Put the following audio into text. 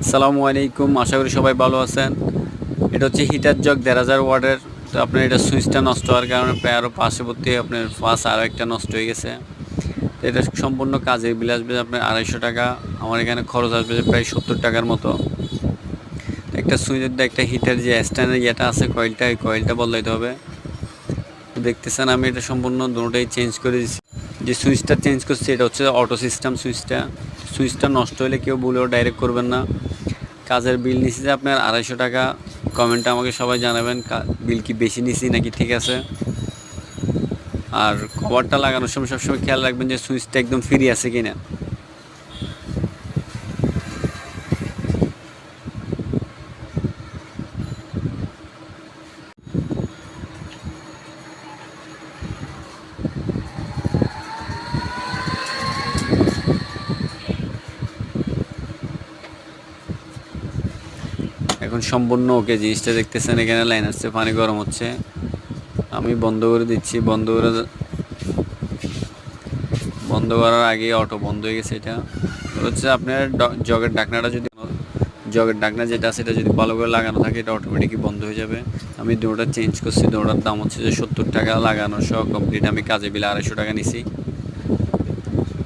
আসসালামু আলাইকুম, আশা করি সবাই ভালো আছেন। এটা হচ্ছে হিটার জগ ১,৫০০ ওয়াটের। তো আপনার এটা সুইচটা নষ্ট হওয়ার কারণে প্রায় আরও পার্শ্ববর্তী আপনার ফাঁস আরও একটা নষ্ট হয়ে গেছে। তো এটা সম্পূর্ণ কাজের বিল আসবে আপনার ২৫০ টাকা। আমার এখানে খরচ আসবে প্রায় ৭০ টাকার মতো। একটা সুইচের একটা হিটার যে স্ট্যান্ডের ইয়েটা আছে কয়েলটা, এই কয়েলটা বদলাইতে হবে। দেখতেছেন আমি এটা সম্পূর্ণ দুটোটাই চেঞ্জ করে দিচ্ছি। যে সুইচটা চেঞ্জ করছি এটা হচ্ছে অটো সিস্টেম সুইচটা নষ্ট হলে কেউ বলেও ডাইরেক্ট করবেন না। কাজের বিল নিছি যে আপনার ২৫০ টাকা। কমেন্টে আমাকে সবাই জানাবেন বিল কি বেশি নিছি নাকি ঠিক আছে। আর কভারটা লাগানোর সময় সবসময় খেয়াল রাখবেন যে সুইচটা একদম ফ্রি আছে কিনা। এখন সম্পূর্ণ ওকে, জিনিসটা দেখতেছেন এখানে লাইন আসছে, পানি গরম হচ্ছে। আমি বন্ধ করে দিচ্ছি। বন্ধ করার আগে অটো বন্ধ হয়ে গেছে। এটা হচ্ছে আপনার জগের ডাকনা যেটা আছে এটা যদি ভালো করে লাগানো থাকে এটা অটোমেটিকই বন্ধ হয়ে যাবে। আমি দুটোটা চেঞ্জ করছি। দুটোটার দাম হচ্ছে যে ৭০ টাকা, লাগানো সহ কমপ্লিট আমি কাজে বিল ২৫০ টাকা নিছি।